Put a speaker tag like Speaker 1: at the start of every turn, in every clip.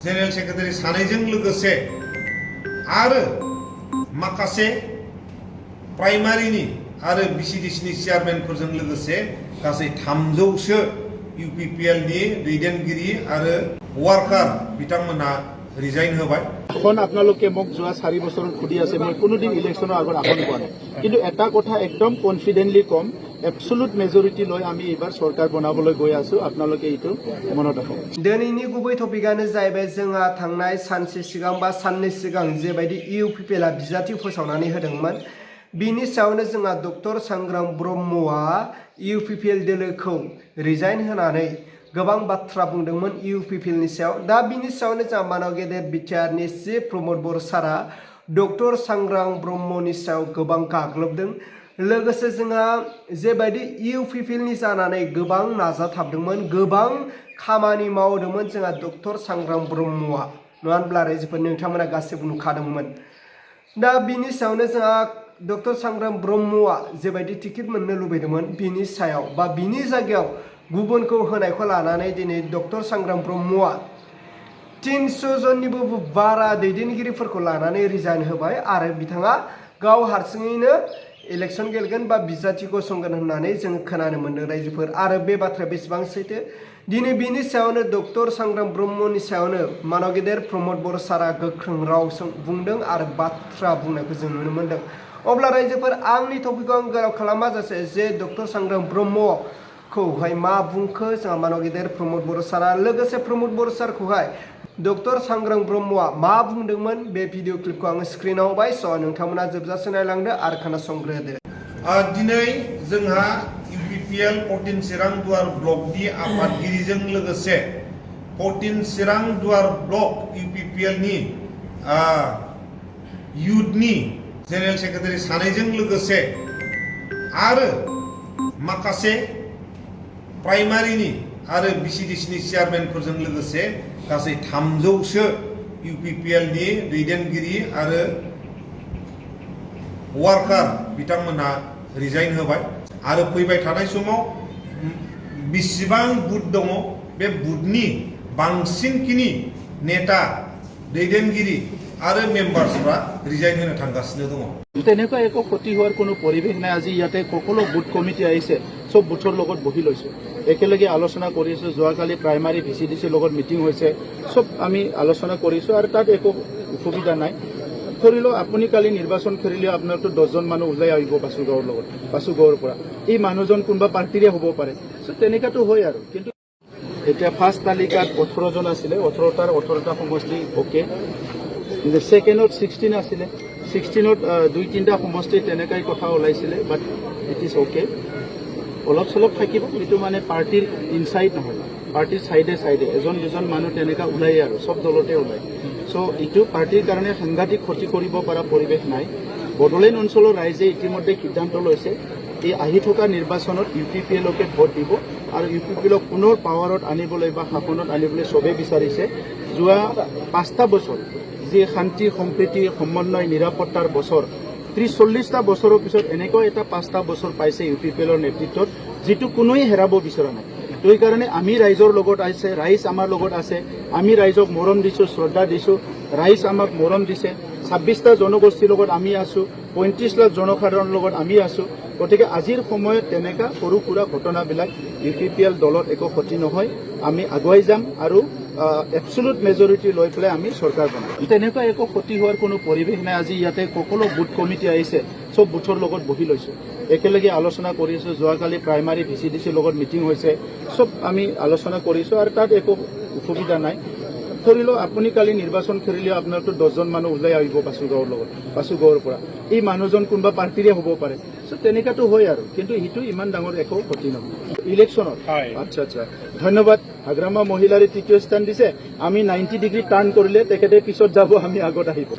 Speaker 1: General secretary सानैजों लोगोसे आरो माखासे प्राइमारिनि आरो बिसिडिसिनि चेयारमेनफोरजों लोगोसे गासै 300सो इउपिपिएलनि दैदेनगिरि आरो वार्कार बिथांमोनहा रिजाइन होबाय।
Speaker 2: এখন আপোনালোকে মোক যোৱা 4 বছৰত সুধি আছে মই কোনোদিন ইলেকশ্যনৰ আগত আসন পোৱা নাই, কিন্তু এটা কথা একদম কনফিডেন্টলি কম, এবসলুট মেজৰিটি লৈ আমি এইবাৰ চৰকাৰ বনাবলৈ গৈ আছো। আপোনালোকে এইটো মনত ৰাখক।
Speaker 3: दिनैनि गुबै टपिकआनो जाहैबाय जोंहा थांनाय सानसे सिगां बा साननै सिगां जेबायदि इउपिपिएलआ बिजाथि फोसावनानै होदोंमोन बिनि सायावनो जोंहा डक्टर सांग्रां ब्रह्मआ इउपिपिएल दोलोखौ रिजाइन होनानै गोबां बाथ्रा बुंदोंमोन इउपिपिएलनि सायाव। दा बिनि सायावनो जोंहा मानाव गेदेर बिटिआरनि चिफ प्रमद बर सारा डक्टर सांग्रां ब्रह्मनि सायाव गोबां गाग्लोबदों। लोगोसे जोंहा जेबायदि इउपिपिएलनि जानानै गोबां नाजाथाबदोंमोन, गोबां खामानि मावदोंमोन जोंहा डक्टर सांग्रां ब्रह्मआ, नङा होनब्ला रायजोफोर नोंथांमोना गासैबो नुखादोंमोन। दा बिनि सायावनो जोंहा डक्टर सांग्रां ब्रह्मआ जेबायदि टिकेट मोननो लुबैदोंमोन बिनि सायाव बा बिनि जायगायाव गुबुनखौ होनायखौ लानानै दिनै डक्टर सांग्रां ब्रह्मआ 300 जननिबो बारा दैदेनगिरिफोरखौ लानानै रिजाइन होबाय आरो बिथाङा गाव हारसिङैनो इलेक्शन गेलेगोन बा बिजाथि गसंगोन होननानै जों खोनानो मोन्दों रायजोफोर। आरो बे बाथ्राया बेसेबां सैथो दिनै बिनि सायावनो डक्टर सांग्रां ब्रह्मनि सायावनो मानाव गेदेर प्रमद बर सारा गोख्रों रावजों बुंदों आरो बाथ्रा बुंनायखौ जों नुनो मोन्दों। अब्ला रायजोफोर आंनि टपिकखौ आं गोलाव खालामाजासे जे डक्टर सांग्रां ब्रह्मखौहाय मा बुंखो जोंहा मानाव गेदेर प्रमद बर सारा, लोगोसे प्रमद बर सारखौहाय डक्टर सांग्रां ब्रह्मआ मा बुंदोंमोन बे भिडिअ क्लिपखौ आङो स्क्रिनाव होबाय। स' नोंथांमोना जोबजासे नायलांदो आरो खोनासंग्रोदो।
Speaker 1: दिनै जोंहा इउपिपिएल 14 चिरां दुवार ब्लकनि आफादगिरिजों लोगोसे 14 चिरां दुवार ब्लक इउपिपिएलनि युथनि जेनेरेल सेक्रेटारि सानैजों लोगोसे आरो माखासे प्राइमारिनि आरो बिसिडिसिनि चेयारमेनफोरजों लोगोसे गासै 300सो इउपिपिएलनि दैदेनगिरि आरो वार्कार बिथांमोनहा रिजाइन होबाय। आरो फैबाय थानाय समाव बेसेबां बुथ दङ बे बुथनि बांसिनखिनि नेता दैदेनगिरि आरो मेम्बार्सफ्रा रिजाइन होनो थांगासिनो दङ।
Speaker 2: তেনেকুৱা একো ক্ষতি হোৱাৰ কোনো পৰিৱেশ নাই। আজি ইয়াতে সকলো বুথ কমিটি আহিছে, সব বুথৰ লগত বহি লৈছো, একেলগে আলোচনা কৰিছো। যোৱাকালি প্ৰাইমাৰী ভিচিডিচিৰ লগত মিটিং হৈছে, সব আমি আলোচনা কৰিছো আৰু তাত একো অসুবিধা নাই। ধৰি লওক আপুনি কালি নিৰ্বাচন খেলিলে আপোনাৰতো 10জন মানুহ ওলাই আহিব বাসুগাঁৱৰ লগত, বাসুগাঁৱৰ পৰা। এই মানুহজন কোনোবা পাৰ্টিৰে হ'ব পাৰে, চ' তেনেকাতো হয় আৰু। কিন্তু এতিয়া ফাৰ্ষ্ট তালিকাত 18জন আছিলে, 18টা সমষ্টি অ'কে। ছেকেণ্ডত 16 আছিলে, 16ত 2-3টা সমষ্টি তেনেকাই কথা ওলাইছিলে, বাট ইট ইজ অ'কে। অলপ চলপ থাকিব, এইটো মানে পাৰ্টিৰ ইনচাইড নহয়, পাৰ্টিৰ চাইডে চাইডে এজন দুজন মানুহ তেনেকা ওলাই আৰু চব দলতে ওলায়। চ' এইটো পাৰ্টিৰ কাৰণে সাংঘাতিক ক্ষতি কৰিব পৰা পৰিৱেশ নাই। বড়োলেণ্ড অঞ্চলৰ ৰাইজে ইতিমধ্যে সিদ্ধান্ত লৈছে এই আহি থকা নিৰ্বাচনত ইউপিপিএলকে ভোট দিব আৰু ইউপিপিএলক পুনৰ পাৱাৰত আনিবলৈ বা শাসনত আনিবলৈ চবেই বিচাৰিছে। যোৱা 5টা বছৰ যি শান্তি সম্প্ৰীতি সমন্বয় নিৰাপত্তাৰ বছৰ, 30-40টা বছৰৰ পিছত এনেকুৱা এটা 5টা বছৰ পাইছে ইউপিপিএলৰ নেতৃত্বত, যিটো কোনোৱে হেৰাব বিচৰা নাই। তো এইকাৰণে আমি ৰাইজৰ লগত আছে, ৰাইজ আমাৰ লগত আছে। আমি ৰাইজক মৰম দিছোঁ, শ্ৰদ্ধা দিছোঁ, ৰাইজ আমাক মৰম দিছে। 26টা জনগোষ্ঠীৰ লগত আমি আছোঁ, 35 লাখ জনসাধাৰণৰ লগত আমি আছোঁ। গতিকে আজিৰ সময়ত তেনেকা সৰু সুৰা ঘটনাবিলাক ইউপিপিএল দলত একো ক্ষতি নহয়। আমি আগুৱাই যাম আৰু এবসলুট মেজৰিটি লৈ পেলাই আমি চৰকাৰ বনাম। তেনেকুৱা একো ক্ষতি হোৱাৰ কোনো পৰিৱেশ নাই। আজি ইয়াতে সকলো বুথ কমিটি আহিছে, সব বুথৰ লগত বহি লৈছোঁ, একেলগে আলোচনা কৰিছোঁ। যোৱাকালি প্ৰাইমাৰী ভিচিডিচিৰ লগত মিটিং হৈছে, সব আমি আলোচনা কৰিছোঁ আৰু তাত একো অসুবিধা নাই। ধৰি লওক আপুনি কালি নিৰ্বাচন খেলিলে আপোনাৰতো 10জন মানুহ ওলাই আহিব বাসুগাঁৱৰ লগত, বাসুগাঁৱৰ পৰা। এই মানুহজন কোনোবা পাৰ্টিৰে হ'ব পাৰে, চ' তেনেকাতো হয় আৰু। কিন্তু সেইটো ইমান ডাঙৰ একো ক্ষতি নহয় ইলেকশ্যনত। আচ্ছা আচ্ছা, ধন্যবাদ। হাগ্ৰামা মহিলাৰে 3য় স্থান দিছে। আমি 90 ডিগ্ৰী টাৰ্ণ কৰিলে তেখেতে পিছত যাব, আমি আগত আহিব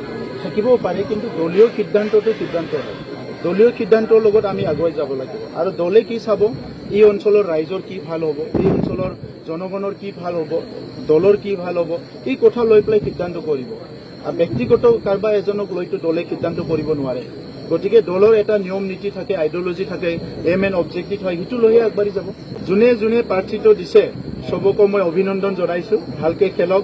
Speaker 2: থাকিবও পাৰে। কিন্তু দলীয় সিদ্ধান্তটো সিদ্ধান্ত হয়, দলীয় সিদ্ধান্তৰ লগত আমি আগুৱাই যাব লাগিব। আৰু দলে কি চাব, এই অঞ্চলৰ ৰাইজৰ কি ভাল হ'ব, এই অঞ্চলৰ জনগণৰ কি ভাল হ'ব, দলৰ কি ভাল হ'ব, এই কথা লৈ পেলাই সিদ্ধান্ত কৰিব। আৰু ব্যক্তিগত কাৰোবাৰ এজনক লৈতো দলে সিদ্ধান্ত কৰিব নোৱাৰে। গতিকে দলৰ এটা নিয়ম নীতি থাকে, আইডিঅলজি থাকে, এম এণ্ড অবজেক্টিভ হয়, সেইটো লৈয়ে আগবাঢ়ি যাব। যোনে যোনে প্ৰাৰ্থিত্ব দিছে চবকো মই অভিনন্দন জনাইছোঁ। ভালকে খেলক,